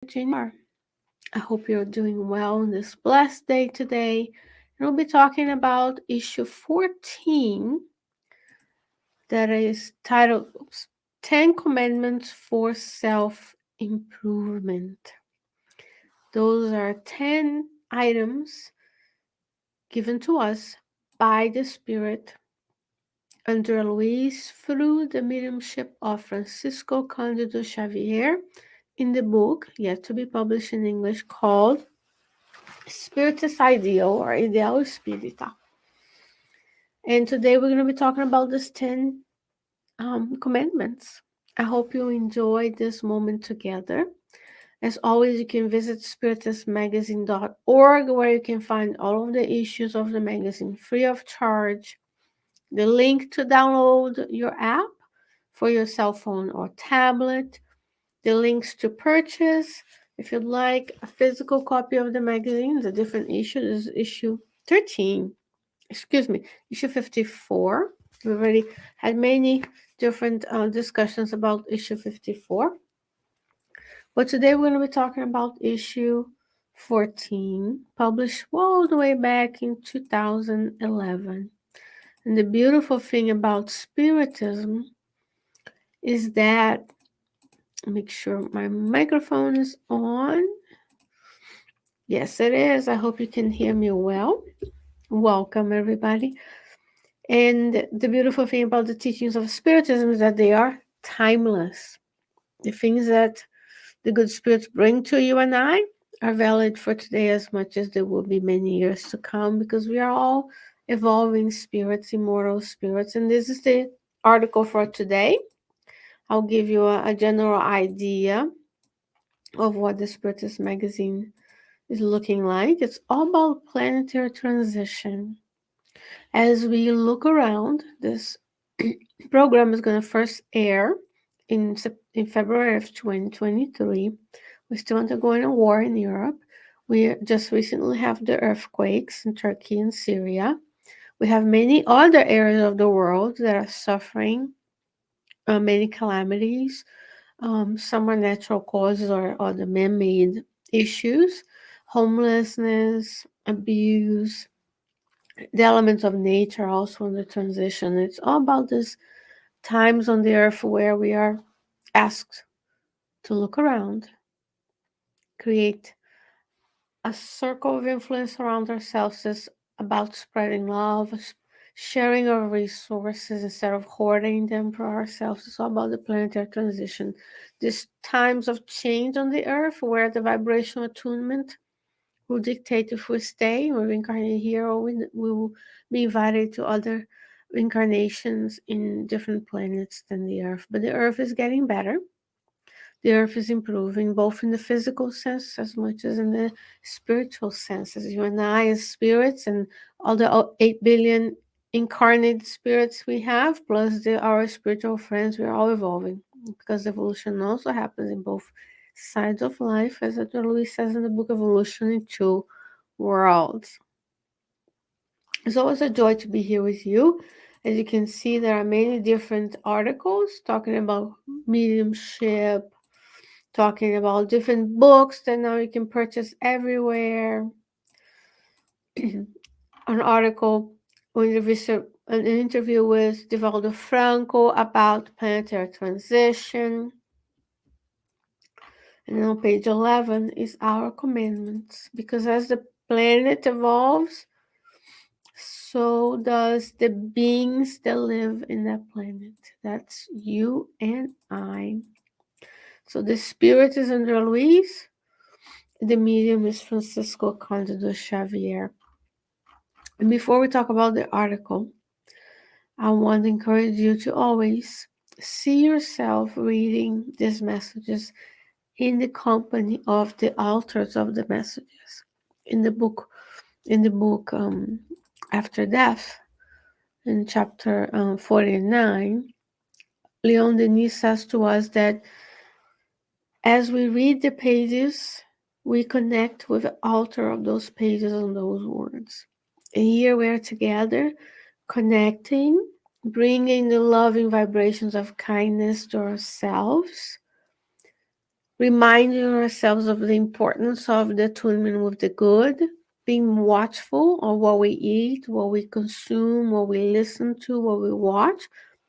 Virginia. I hope you're doing well on this blessed day today. And we'll be talking about issue 14 that is titled 10 Commandments for Self Improvement. Those are 10 items given to us by the Spirit under Luiz through the mediumship of Francisco Cândido Xavier in the book, yet to be published in English, called Spiritist Ideal or Ideal Espírita. And today we're going to be talking about these 10 commandments. I hope you enjoy this moment together. As always, you can visit spiritistmagazine.org where you can find all of the issues of the magazine free of charge. The link to download your app for your cell phone or tablet. The links to purchase. If you'd like a physical copy of the magazine, the different issues is issue 13. Issue 54. We already had many different discussions about issue 54. But today we're going to be talking about issue 14, published all the way back in 2011. And the beautiful thing about Spiritism is that, make sure my microphone is on. Yes, it is. I hope you can hear me well. Welcome, everybody. And the beautiful thing about the teachings of Spiritism is that they are timeless. The things that the good spirits bring to you and I are valid for today as much as there will be many years to come, because we are all evolving spirits, immortal spirits. And this is the article for today. I'll give you a general idea of what the Spiritist Magazine is looking like. It's all about planetary transition. As we look around, this program is going to first air in February of 2023. We're still undergoing a war in Europe. We just recently have the earthquakes in Turkey and Syria. We have many other areas of the world that are suffering many calamities. Some are natural causes or other man-made issues, homelessness, abuse, the elements of nature also in the transition. It's all about these times on the earth where we are asked to look around, create a circle of influence around ourselves. Is about spreading love, sharing our resources instead of hoarding them for ourselves. It's all about the planetary transition. These times of change on the earth where the vibrational attunement will dictate if we stay or reincarnate here, or we will be invited to other incarnations in different planets than the earth. But the earth is getting better. The earth is improving both in the physical sense as much as in the spiritual sense. As you and I, as spirits, and all the 8 billion incarnate spirits we have, plus our spiritual friends, we are all evolving, because evolution also happens in both sides of life, as Dr. Luiz says in the book Evolution in Two Worlds. It's always a joy to be here with you. As you can see, there are many different articles talking about mediumship, talking about different books that now you can purchase everywhere. An article, an interview with Divaldo Franco about planetary transition. And on page 11 is our commandments, because as the planet evolves, so does the beings that live in that planet. That's you and I. So the spirit is under Luiz. The medium is Francisco Cândido Xavier. And before we talk about the article, I want to encourage you to always see yourself reading these messages in the company of the authors of the messages. In the book After Death, in chapter 49, Leon Denis says to us that as we read the pages, we connect with the author of those pages and those words. And here we are together, connecting, bringing the loving vibrations of kindness to ourselves, reminding ourselves of the importance of the attunement with the good, being watchful of what we eat, what we consume, what we listen to, what we watch,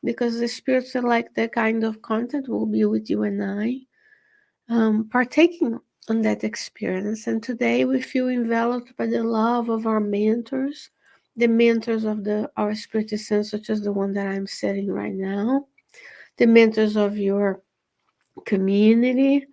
because the spirits that like that kind of content will be with you and I, partaking on that experience. And today we feel enveloped by the love of our mentors, the mentors of our Spiritist sense, such as the one that I'm sitting right now, the mentors of your community,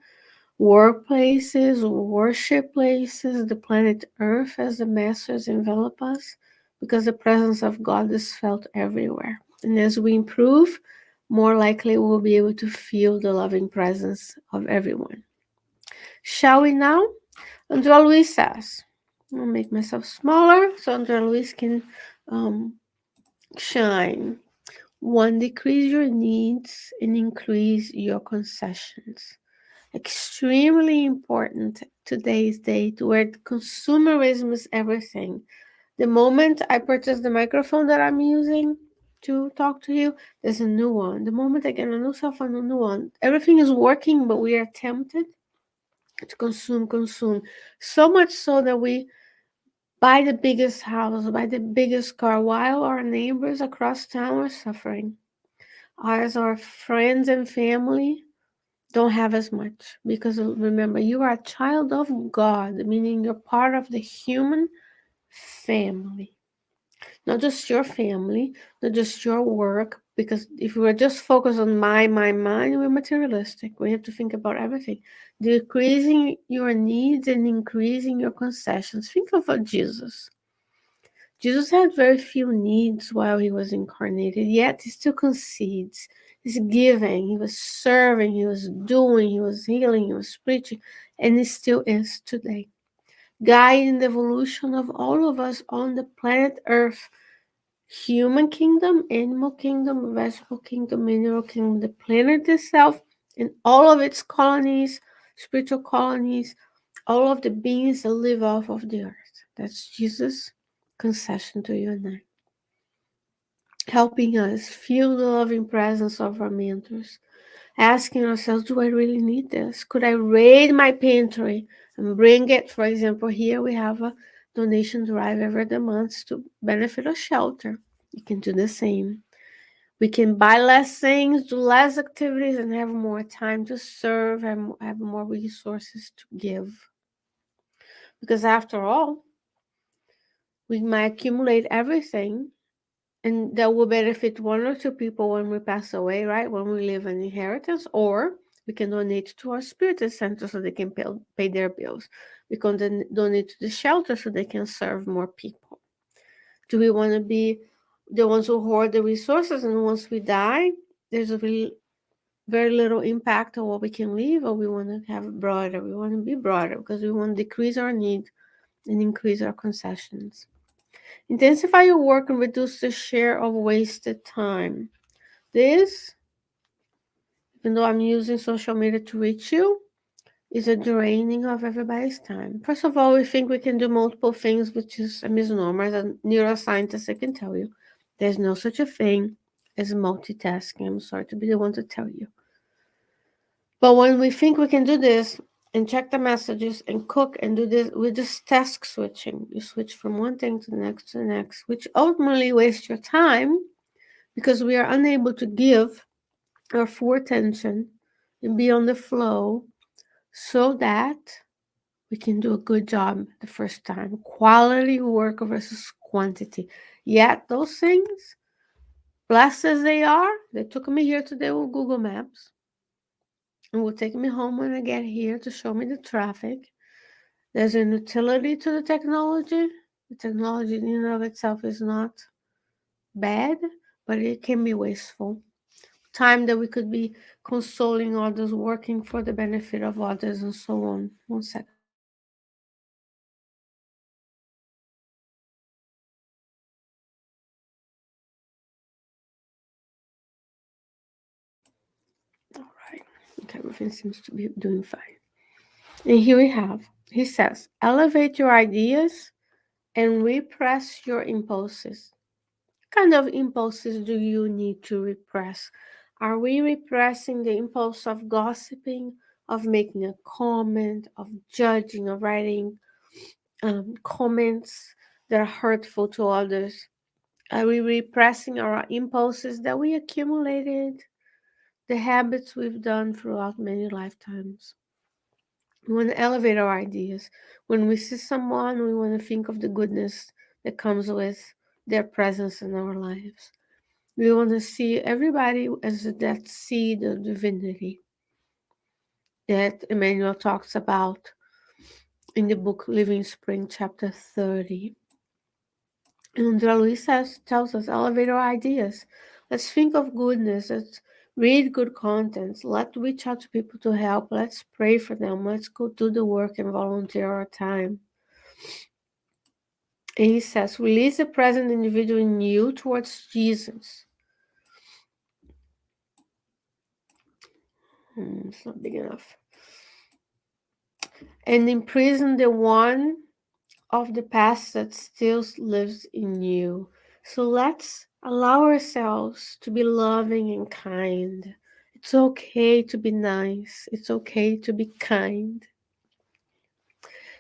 workplaces, worship places, the planet Earth as the masters envelop us, because the presence of God is felt everywhere. And as we improve, more likely we'll be able to feel the loving presence of everyone. Shall we now? Andrea Luiz says, I'll make myself smaller so Andrea Luiz can um, shine. One, decrease your needs and increase your concessions. Extremely important today's date where consumerism is everything. The moment I purchase the microphone that I'm using to talk to you, there's a new one. The moment I get a new cell phone, a new one. Everything is working, but we are tempted to consume. So much so that we buy the biggest house, buy the biggest car, while our neighbors across town are suffering. As our friends and family don't have as much, because remember, you are a child of God, meaning you're part of the human family, not just your family, not just your work. Because if we were just focused on we're materialistic. We have to think about everything, decreasing your needs and increasing your concessions. Think of Jesus. Jesus had very few needs while he was incarnated, yet he still concedes. He's giving, he was serving, he was doing, he was healing, he was preaching, and he still is today. Guiding the evolution of all of us on the planet Earth, human kingdom, animal kingdom, vegetable kingdom, mineral kingdom, the planet itself, and all of its colonies, spiritual colonies, all of the beings that live off of the earth. That's Jesus' concession to you and I, helping us feel the loving presence of our mentors, asking ourselves, do I really need this? Could I raid my pantry and bring it? For example, here we have a donation drive every other month to benefit a shelter. You can do the same. We can buy less things, do less activities, and have more time to serve and have more resources to give. Because after all, we might accumulate everything, and that will benefit one or two people when we pass away, right? When we leave an inheritance, or we can donate to our Spiritist center so they can pay their bills. We can donate to the shelter so they can serve more people. Do we want to be the ones who hoard the resources, and once we die, there's a very little impact on what we can leave, or we want to have broader? We want to be broader because we want to decrease our need and increase our concessions. Intensify your work and reduce the share of wasted time. This, even though I'm using social media to reach you, is a draining of everybody's time. First of all, we think we can do multiple things, which is a misnomer. As a neuroscientist, I can tell you, there's no such a thing as multitasking. I'm sorry to be the one to tell you. But when we think we can do this and check the messages and cook and do this, we're just task switching. You switch from one thing to the next to the next, which ultimately wastes your time because we are unable to give our full attention and be on the flow so that we can do a good job the first time. Quality work versus quantity. Yet those things, blessed as they took me here today with Google Maps and will take me home when I get here to show me the traffic. There's an utility to the technology. The technology in and of itself is not bad, but it can be wasteful. Time that we could be consoling others, working for the benefit of others, and so on. One second. All right. Okay, everything seems to be doing fine. And here we have, he says, elevate your ideas and repress your impulses. What kind of impulses do you need to repress? Are we repressing the impulse of gossiping of making a comment, of judging, of writing comments that are hurtful to others? Are we repressing our impulses that we accumulated, the habits we've done throughout many lifetimes? We want to elevate our ideas. When we see someone, we want to think of the goodness that comes with their presence in our lives. We want to see everybody as that seed of divinity that Emmanuel talks about in the book Living Spring, chapter 30. And Luiz tells us, elevate our ideas. Let's think of goodness. Let's read good contents. Let's reach out to people to help. Let's pray for them. Let's go do the work and volunteer our time. And he says, release the present individual in you towards Jesus. It's not big enough. And imprison the one of the past that still lives in you. So let's allow ourselves to be loving and kind. It's okay to be nice. It's okay to be kind.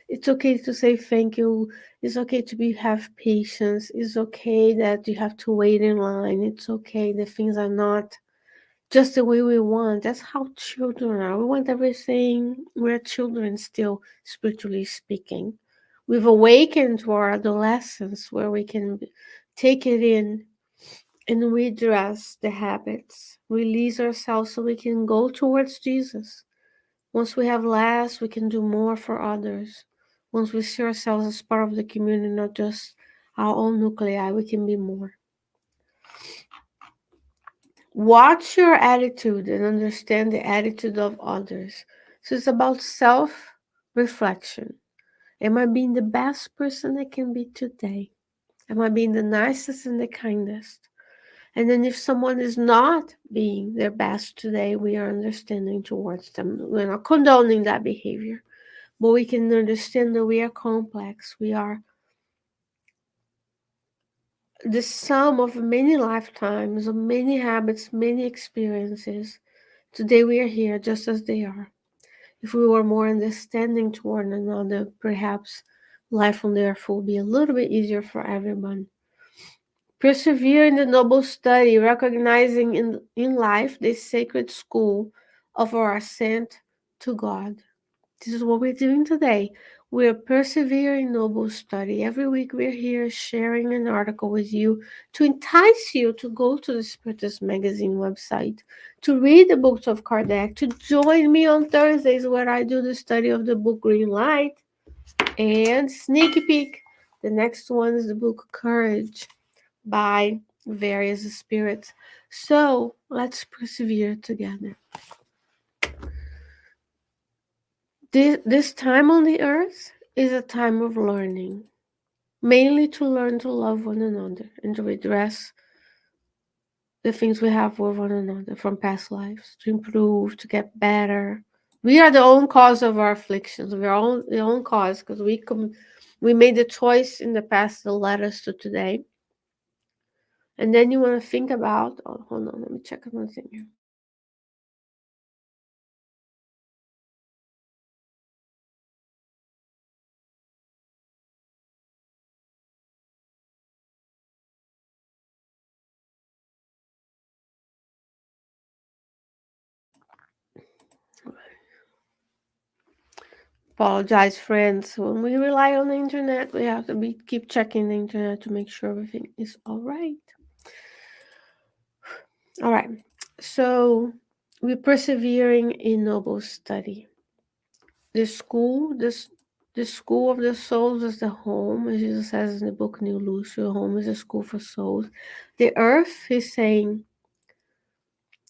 It's okay to say thank you. It's okay to have patience. It's okay that you have to wait in line. It's okay that things are not just the way we want. That's how children are. We want everything. We're children still, spiritually speaking. We've awakened to our adolescence where we can take it in and redress the habits, release ourselves so we can go towards Jesus. Once we have less, we can do more for others. Once we see ourselves as part of the community, not just our own nuclei, we can be more. Watch your attitude and understand the attitude of others. So it's about self-reflection. Am I being the best person I can be today? Am I being the nicest and the kindest? And then if someone is not being their best today, we are understanding towards them. We're not condoning that behavior, but we can understand that we are complex. We are the sum of many lifetimes, of many habits, many experiences. Today we are here just as they are. If we were more understanding to one another, perhaps life on the earth will be a little bit easier for everyone. Persevere in the noble study, recognizing in life the sacred school of our ascent to God. This is what we're doing today. We're persevering in noble study. Every week we're here sharing an article with you to entice you to go to the Spiritist Magazine website, to read the books of Kardec, to join me on Thursdays where I do the study of the book Green Light, and sneaky peek, the next one is the book Courage by various spirits. So let's persevere together. This time on the earth is a time of learning, mainly to learn to love one another and to redress the things we have with one another from past lives, to improve, to get better. We are the own cause of our afflictions. We are the own cause because we made the choice in the past that led us to today. And then you want to think about, oh, hold on, let me check another thing here. Apologize, friends. When we rely on the internet, we have to keep checking the internet to make sure everything is all right. All right. So we're persevering in noble study. The school of the souls is the home, as Jesus says in the book New Lucia. Home is a school for souls. The earth, he's saying,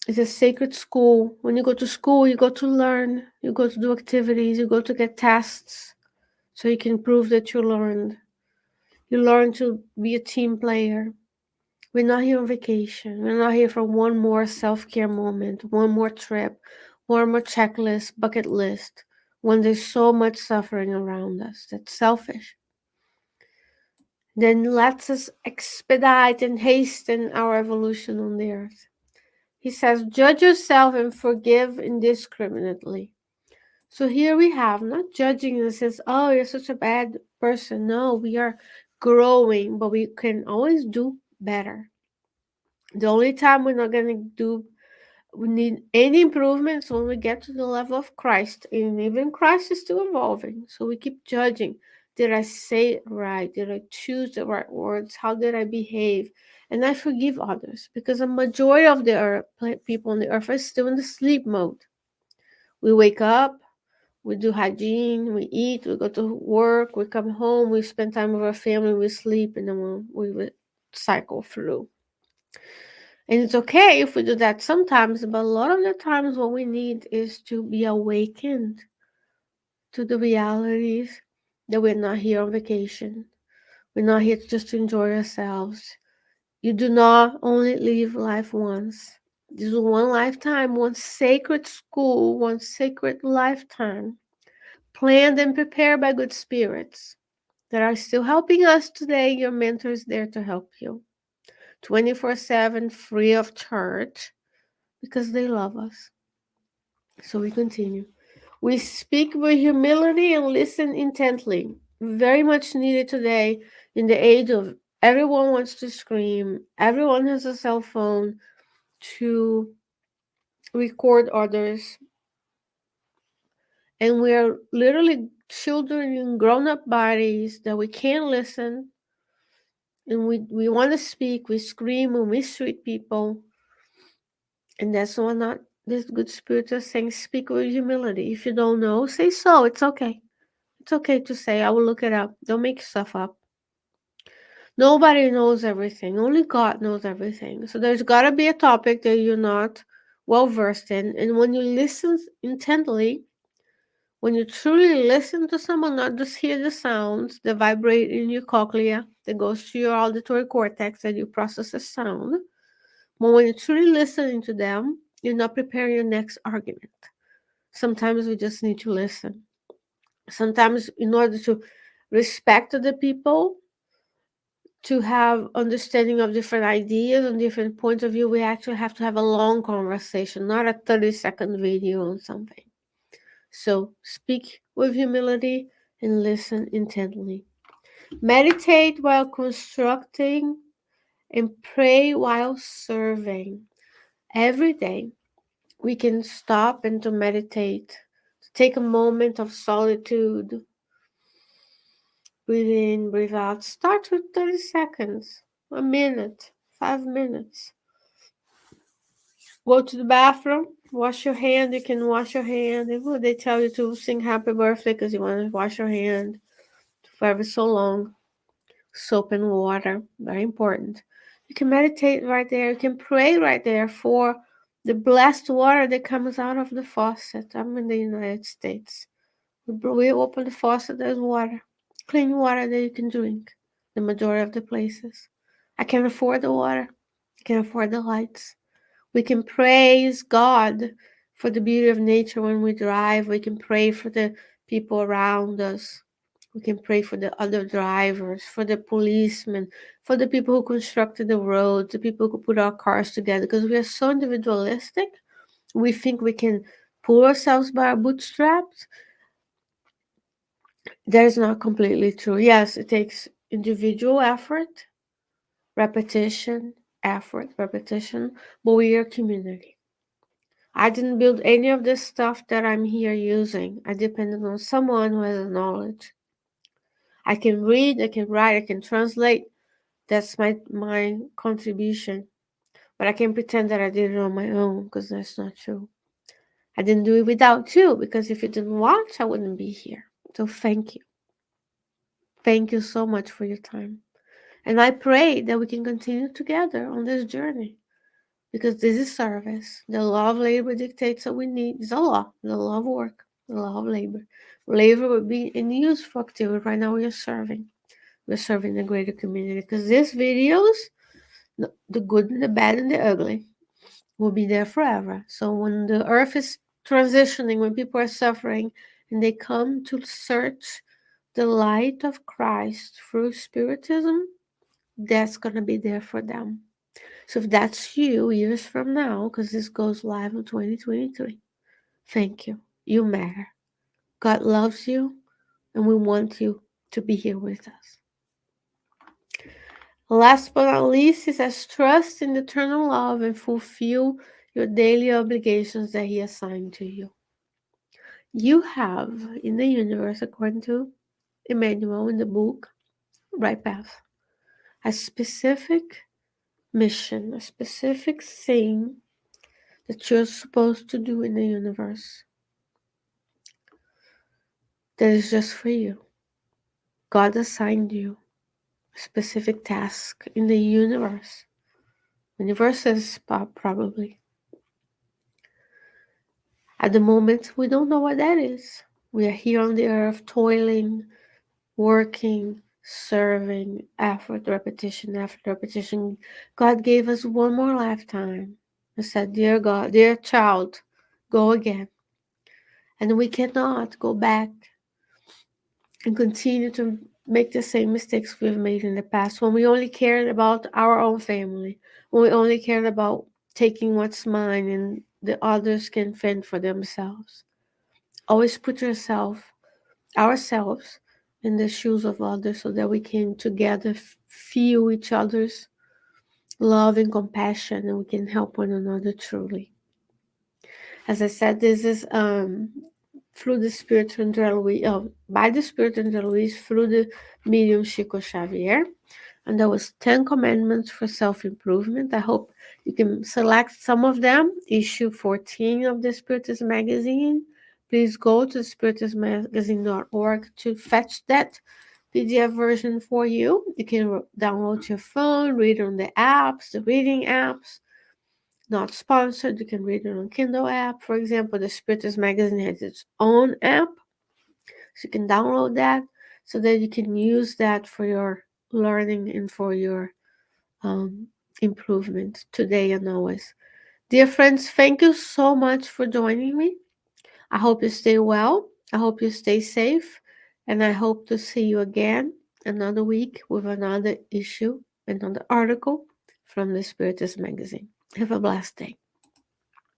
is a sacred school. When you go to school, you go to learn, you go to do activities, you go to get tests, so you can prove that you learned. You learn to be a team player. We're not here on vacation. We're not here for one more self-care moment, one more trip, one more checklist, bucket list, when there's so much suffering around us. That's selfish. Then let's us expedite and hasten our evolution on the earth. He says, judge yourself and forgive indiscriminately. So here we have, not judging in the sense, oh, you're such a bad person. No, we are growing, but we can always do better. The only time we're not going to we need any improvements when we get to the level of Christ. And even Christ is still evolving. So we keep judging. Did I say it right? Did I choose the right words? How did I behave? And I forgive others because a majority of the earth, people on the earth are still in the sleep mode. We wake up, we do hygiene, we eat, we go to work, we come home, we spend time with our family, we sleep, and then we cycle through. And it's okay if we do that sometimes, but a lot of the times what we need is to be awakened to the realities that we're not here on vacation. We're not here just to enjoy ourselves. You do not only live life once. This is one lifetime, one sacred school, one sacred lifetime, planned and prepared by good spirits that are still helping us today. Your mentor is there to help you 24/7, free of charge, because they love us. So we continue. We speak with humility and listen intently. Very much needed today in the age of everyone wants to scream, everyone has a cell phone to record others, and we are literally children in grown up bodies that we can't listen, and we want to speak, we scream, and we mistreat people. And that's why not this good spirit is saying speak with humility. If you don't know, say so. It's okay. It's okay to say, I will look it up. Don't make stuff up. Nobody knows everything. Only God knows everything. So there's got to be a topic that you're not well versed in. And when you listen intently, when you truly listen to someone, not just hear the sounds that vibrate in your cochlea, that goes to your auditory cortex and you process the sound, but when you're truly listening to them, you're not preparing your next argument. Sometimes we just need to listen. Sometimes, in order to respect other people, to have understanding of different ideas and different points of view, we actually have to have a long conversation, not a 30-second video on something. So speak with humility and listen intently. Meditate while constructing and pray while serving. Every day we can stop and to meditate, to take a moment of solitude. Breathe in, breathe out. Start with 30 seconds, a minute, 5 minutes. Go to the bathroom, wash your hand. You can wash your hand. They tell you to sing happy birthday because you want to wash your hand for ever so long. Soap and water, very important. You can meditate right there. You can pray right there for the blessed water that comes out of the faucet. I'm in the United States. We open the faucet, there's water, clean water that you can drink. The majority of the places. I can afford the water. I can afford the lights. We can praise God for the beauty of nature when we drive. We can pray for the people around us. We can pray for the other drivers, for the policemen, for the people who constructed the roads, the people who put our cars together, because we are so individualistic. We think we can pull ourselves by our bootstraps. That is not completely true. Yes, it takes individual effort, repetition, but we are a community. I didn't build any of this stuff that I'm here using. I depended on someone who has the knowledge. I can read, I can write, I can translate. That's my contribution. But I can pretend that I did it on my own because that's not true. I didn't do it without you because if you didn't watch, I wouldn't be here. So thank you. Thank you so much for your time. And I pray that we can continue together on this journey because this is service. The law of labor dictates that we need is a law, the law of work, the law of labor. Labor would be in useful activity. Right now we are serving. We're serving the greater community because these videos, the good and the bad and the ugly, will be there forever. So when the earth is transitioning, when people are suffering and they come to search the light of Christ through Spiritism, that's going to be there for them. So if that's you years from now, because this goes live in 2023, thank you. You matter. God loves you, and we want you to be here with us. Last but not least, it says trust in the eternal love and fulfill your daily obligations that He assigned to you. You have in the universe, according to Emmanuel in the book, Right Path, a specific mission, a specific thing that you're supposed to do in the universe that is just for you. God assigned you a specific task in the universe. Universes, probably. At the moment, we don't know what that is. We are here on the earth, toiling, working, serving, effort, repetition after repetition. God gave us one more lifetime and said, Dear God, dear child, go again. And we cannot go back and continue to make the same mistakes we've made in the past when we only cared about our own family, when we only cared about taking what's mine and the others can fend for themselves. Always put ourselves in the shoes of others so that we can together feel each other's love and compassion and we can help one another truly. As I said, this is through the Spirit and Luiz, by the Spirit and Luiz through the medium Chico Xavier. And there was 10 commandments for self-improvement. I hope you can select some of them. Issue 14 of the Spiritist Magazine. Please go to spiritistmagazine.org to fetch that PDF version for you. You can download your phone, read on the apps, the reading apps. Not sponsored. You can read it on Kindle app. For example, the Spiritist Magazine has its own app. So you can download that so that you can use that for your learning and for your improvement today and always. Dear friends, thank you so much for joining me. I hope you stay well. I hope you stay safe. And I hope to see you again another week with another issue, another article from the Spiritist Magazine. Have a blessed day.